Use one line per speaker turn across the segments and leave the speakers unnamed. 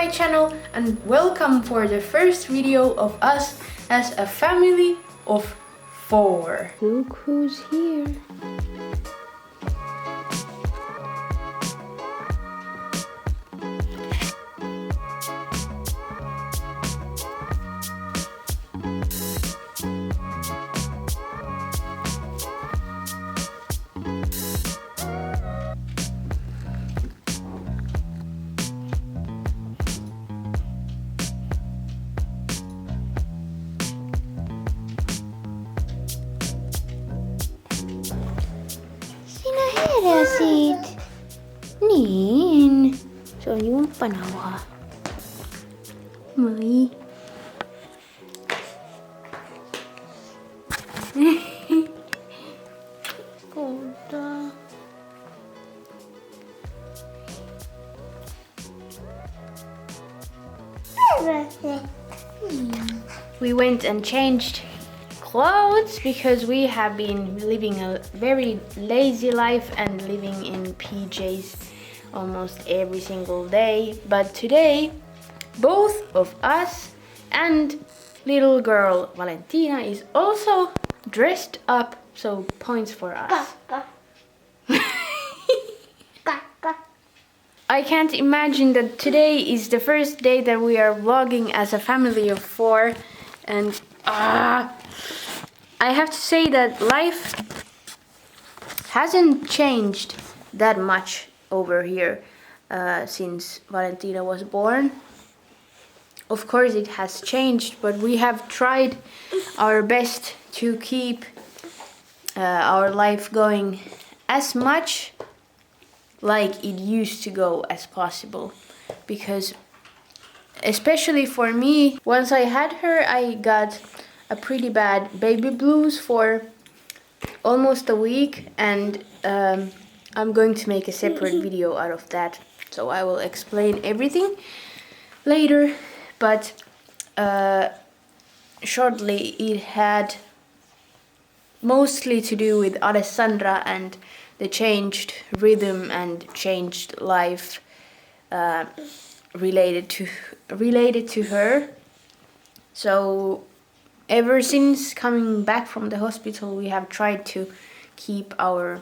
my channel and welcome for the first video of us as a family of 4. Look who's here. Heräsit. Niin. Se on jumppanauha. Moi. Kultaa. We went and changed clothes because we have been living a very lazy life and living in PJs almost every single day. But today, both of us and little girl Valentina is also dressed up, so points for us. I can't imagine that today is the first day that we are vlogging as a family of 4, and I have to say that life hasn't changed that much over here since Valentina was born. Of course it has changed, but we have tried our best to keep our life going as much like it used to go as possible, because especially for me, once I had her, I got a pretty bad baby blues for almost a week, and I'm going to make a separate video out of that, so I will explain everything later. But shortly, it had mostly to do with Alessandra and the changed rhythm and changed life related to her. So ever since coming back from the hospital, we have tried to keep our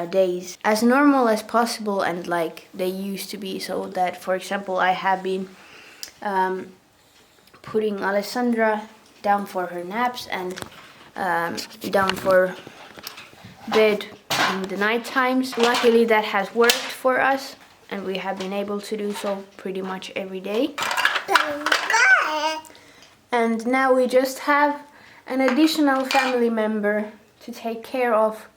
days as normal as possible and like they used to be, so that, for example, I have been putting Alessandra down for her naps and down for bed in the night times. Luckily that has worked for us and we have been able to do so pretty much every day. And now we just have an additional family member to take care of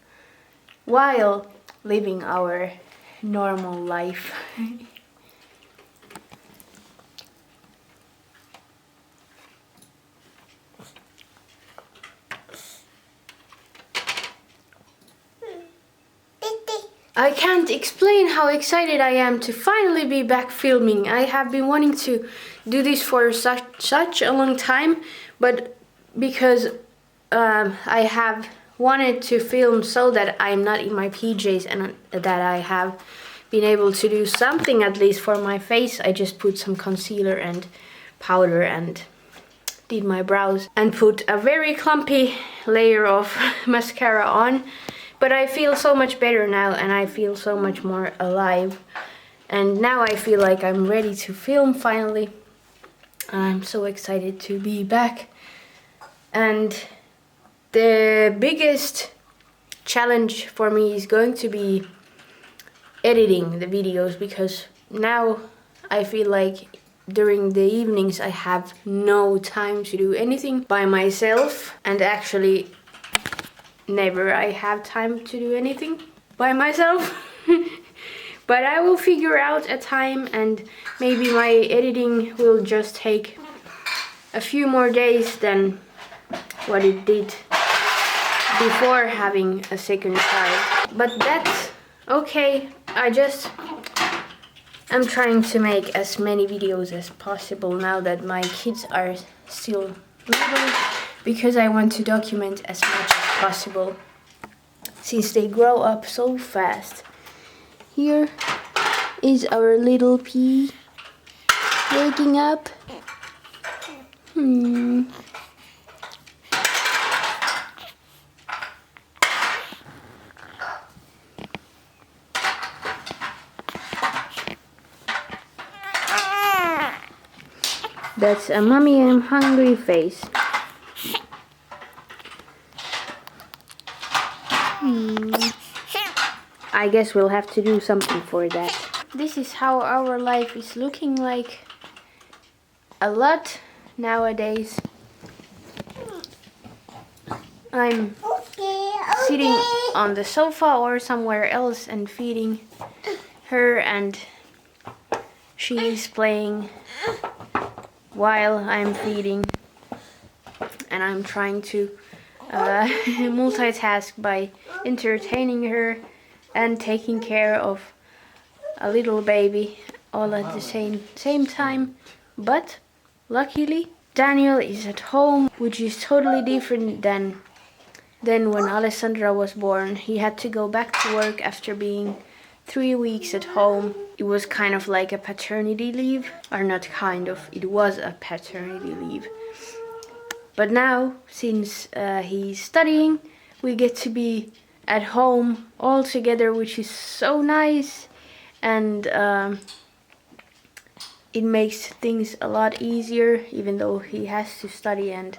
while living our normal life. I can't explain how excited I am to finally be back filming. I have been wanting to do this for such a long time, but because I have wanted to film so that I'm not in my PJs and that I have been able to do something at least for my face, I just put some concealer and powder and did my brows and put a very clumpy layer of mascara on. But I feel so much better now and I feel so much more alive. And now I feel like I'm ready to film finally. I'm so excited to be back. And the biggest challenge for me is going to be editing the videos, because now I feel like during the evenings I have no time to do anything by myself, and actually never I have time to do anything by myself. But I will figure out a time, and maybe my editing will just take a few more days than what it did before having a second child. But that's okay. I'm trying to make as many videos as possible now that my kids are still little, because I want to document as much as possible since they grow up so fast. Here is our little pea. waking up. That's a mommy I'm hungry face. I guess we'll have to do something for that. This is how our life is looking like a lot nowadays. I'm sitting on the sofa or somewhere else and feeding her, and she's playing while I'm feeding, and I'm trying to multitask by entertaining her and taking care of a little baby all at the same time. But luckily Daniel is at home, which is totally different than when Alessandra was born. He had to go back to work after being 3 weeks at home. It was kind of like a paternity leave, or not kind of, it was a paternity leave. But now, since he's studying, we get to be at home all together, which is so nice, and it makes things a lot easier, even though he has to study and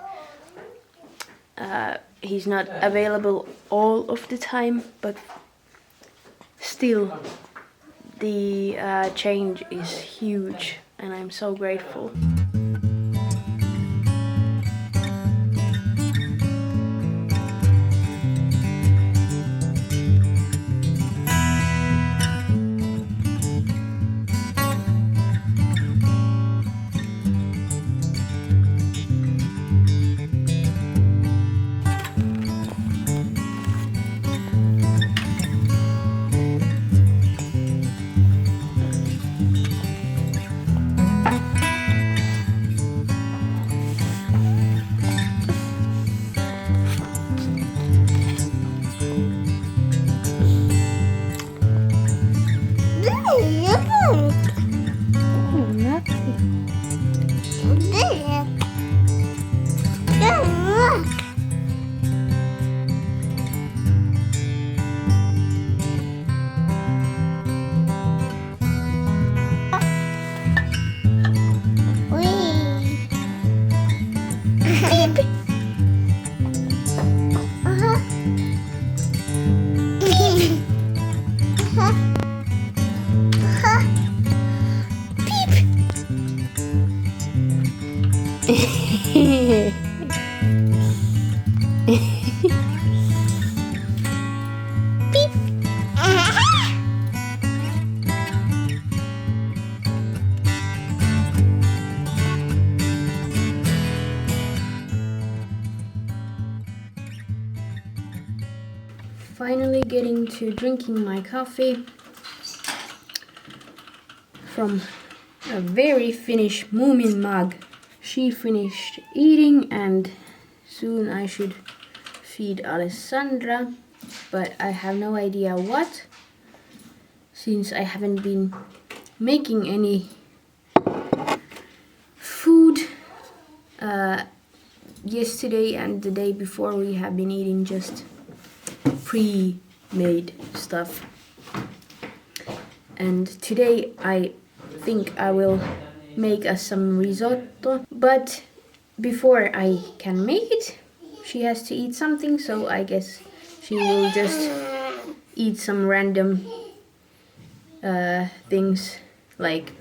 he's not available all of the time, but still the change is huge, and I'm so grateful. Finally getting to drinking my coffee from a very Finnish Moomin mug. She finished eating and soon I should feed Alessandra, but I have no idea what, since I haven't been making any food. Yesterday and the day before we have been eating just pre-made stuff, and today I think I will make us some risotto, but before I can make it she has to eat something, so I guess she will just eat some random things like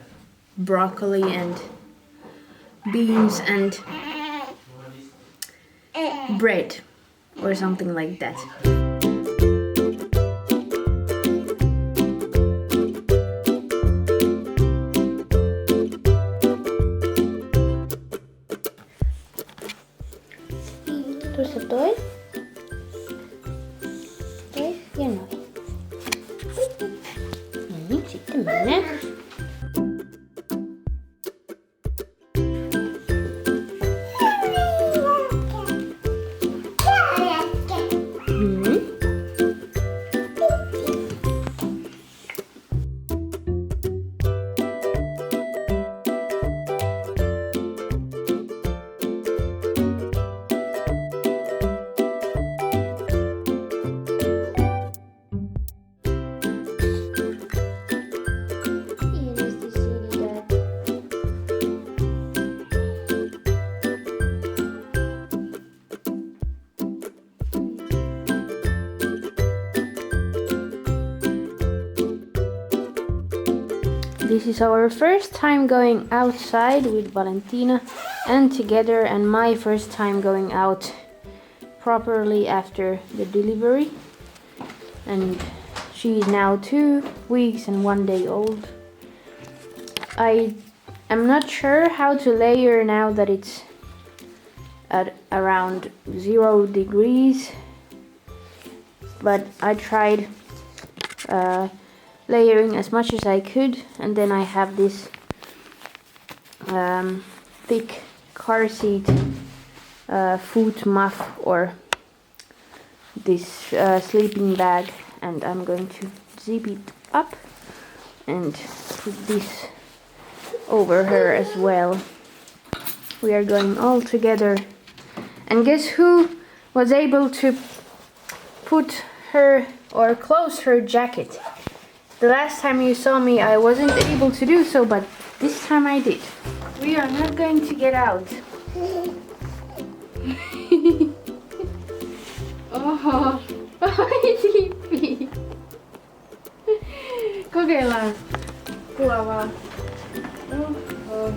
broccoli and beans and bread or something like that. Tuossa toi. Toi ja noin. No niin, sitten mennään. This is our first time going outside with Valentina and together, and my first time going out properly after the delivery. And she is now 2 weeks and 1 day old. I am not sure how to layer now that it's at around 0 degrees, but I tried layering as much as I could, and then I have this thick car seat foot muff, or this sleeping bag, and I'm going to zip it up and put this over her as well. We are going all together, and guess who was able to put her or close her jacket? The last time you saw me, I wasn't able to do so, but this time I did. We are not going to get out. Oho, Tippi. Kokeillaan kuovaa. Oho.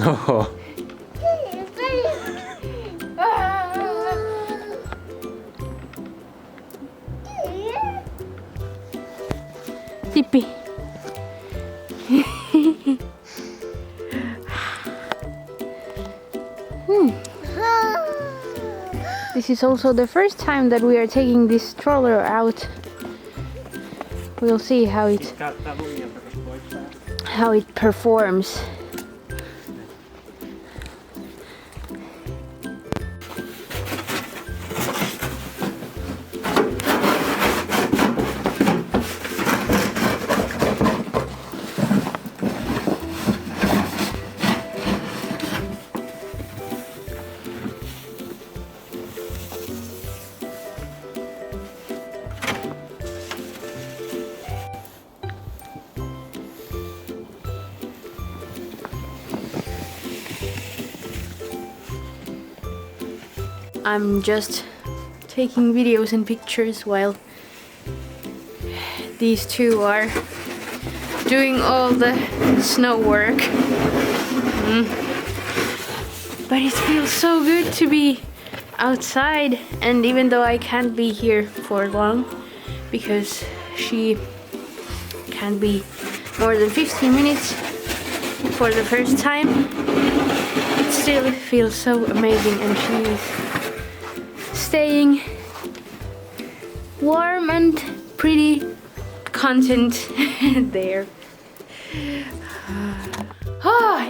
Oho.
Tippi. This is also the first time that we are taking this stroller out. We'll see how it performs. I'm just taking videos and pictures while these two are doing all the snow work. But it feels so good to be outside, and even though I can't be here for long because she can't be more than 15 minutes for the first time, it still feels so amazing, and she's staying warm and pretty content there.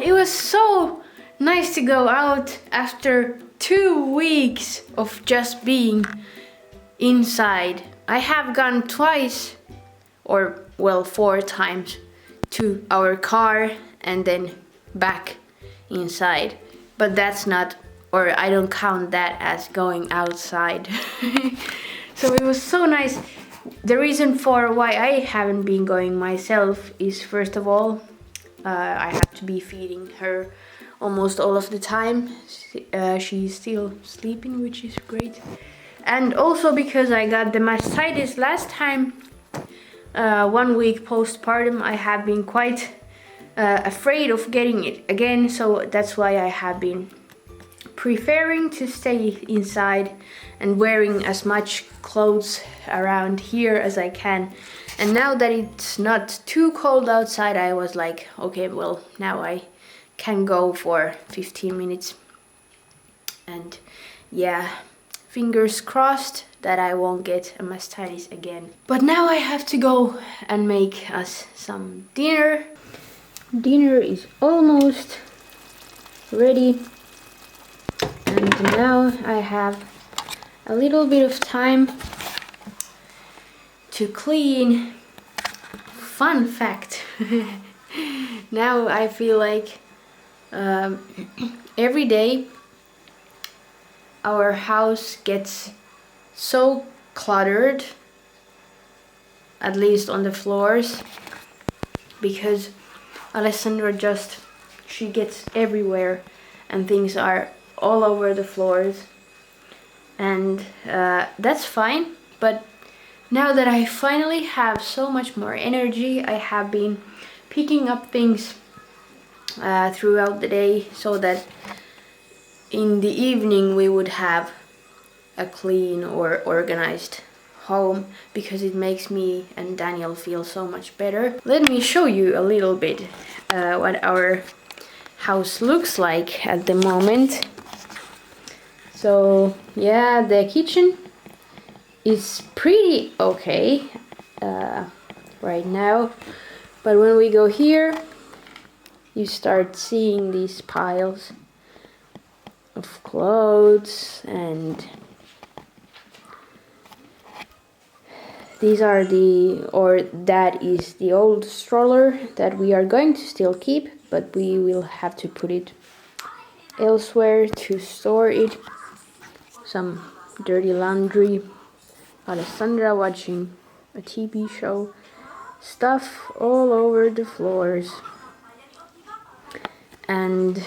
It was so nice to go out after 2 weeks of just being inside. I have gone twice, or well, 4 times to our car and then back inside, but that's not, or I don't count that as going outside. So it was so nice. The reason for why I haven't been going myself is, first of all, I have to be feeding her almost all of the time. She's still sleeping, which is great. And also because I got the mastitis last time, 1 week postpartum, I have been quite afraid of getting it again. So that's why I have been preferring to stay inside and wearing as much clothes around here as I can. And now that it's not too cold outside, I was like, okay, well, now I can go for 15 minutes. And yeah, fingers crossed that I won't get a mastitis again. But now I have to go and make us some dinner. Dinner is almost ready. And now I have a little bit of time to clean. Fun fact. Now I feel like every day our house gets so cluttered, at least on the floors, because Alessandra she gets everywhere, and things are all over the floors, and that's fine. But now that I finally have so much more energy, I have been picking up things throughout the day, so that in the evening we would have a clean or organized home, because it makes me and Daniel feel so much better. Let me show you a little bit what our house looks like at the moment. So yeah, the kitchen is pretty okay right now, but when we go here, you start seeing these piles of clothes, and these are that is the old stroller that we are going to still keep, but we will have to put it elsewhere to store it. Some dirty laundry, Alessandra watching a TV show, stuff all over the floors, and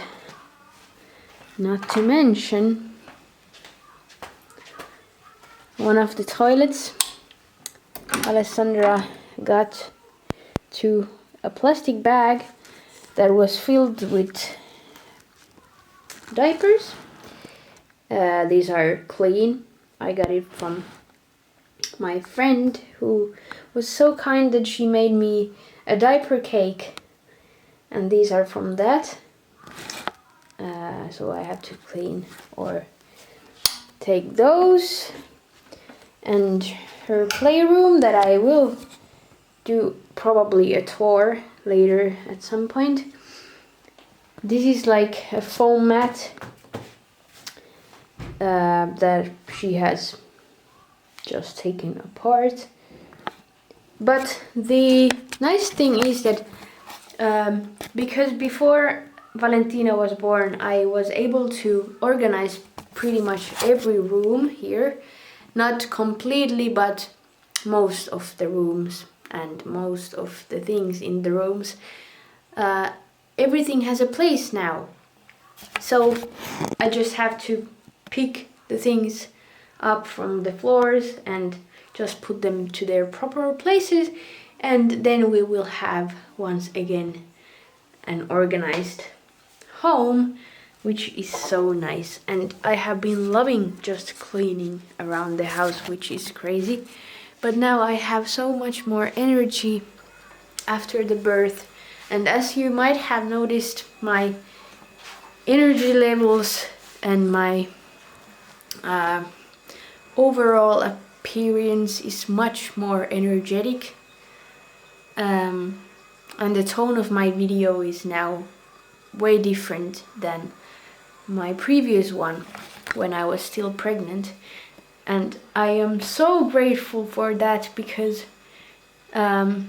not to mention one of the toilets Alessandra got to a plastic bag that was filled with diapers. These are clean. I got it from my friend, who was so kind that she made me a diaper cake, and these are from that. So I have to clean or take those. And her playroom, that I will do probably a tour later at some point. This is like a foam mat that she has just taken apart. But the nice thing is that because before Valentina was born, I was able to organize pretty much every room here. Not completely, but most of the rooms and most of the things in the rooms. Everything has a place now. So I just have to pick the things up from the floors and just put them to their proper places, and then we will have once again an organized home, which is so nice. And I have been loving just cleaning around the house, which is crazy. But now I have so much more energy after the birth, and as you might have noticed, my energy levels and my overall appearance is much more energetic, and the tone of my video is now way different than my previous one when I was still pregnant. And I am so grateful for that, because now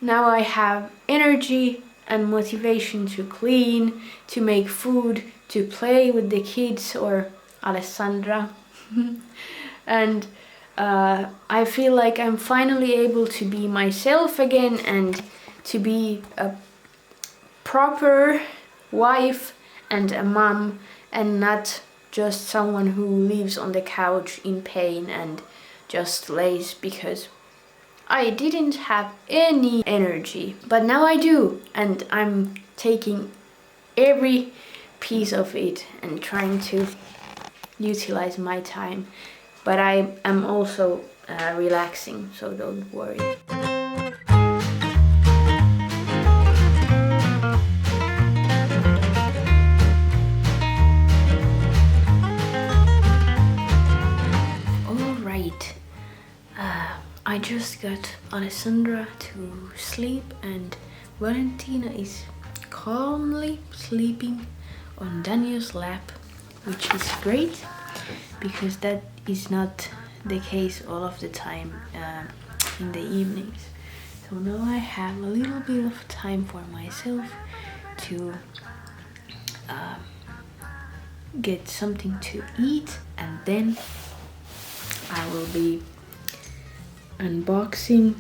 I have energy and motivation to clean, to make food, to play with the kids or Alessandra. And I feel like I'm finally able to be myself again and to be a proper wife and a mom, and not just someone who lives on the couch in pain and just lays because I didn't have any energy. But now I do, and I'm taking every piece of it and trying to utilize my time. But I am also relaxing, so don't worry. I just got Alessandra to sleep, and Valentina is calmly sleeping on Daniel's lap, which is great, because that is not the case all of the time in the evenings. So now I have a little bit of time for myself to get something to eat, and then I will be unboxing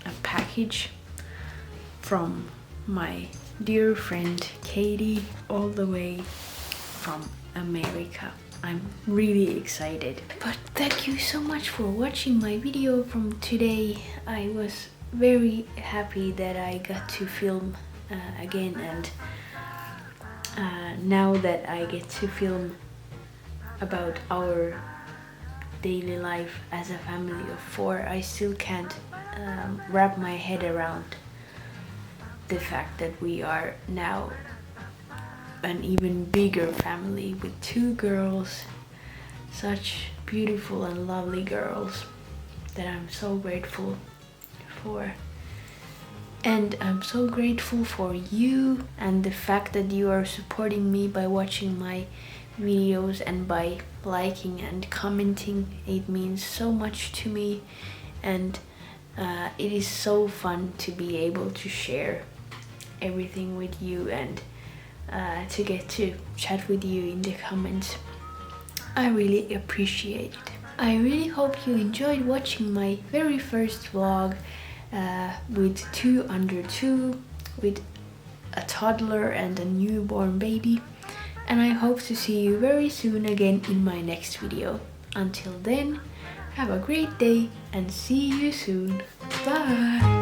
a package from my dear friend Katie all the way from America. I'm really excited. But thank you so much for watching my video from today. I was very happy that I got to film again, and now that I get to film about our daily life as a family of 4, I still can't wrap my head around the fact that we are now an even bigger family with 2 girls, such beautiful and lovely girls that I'm so grateful for. And I'm so grateful for you and the fact that you are supporting me by watching my videos and by liking and commenting. It means so much to me, and it is so fun to be able to share everything with you and to get to chat with you in the comments. I really appreciate it. I really hope you enjoyed watching my very first vlog with 2 under 2, with a toddler and a newborn baby. And I hope to see you very soon again in my next video. Until then, have a great day and see you soon. Bye!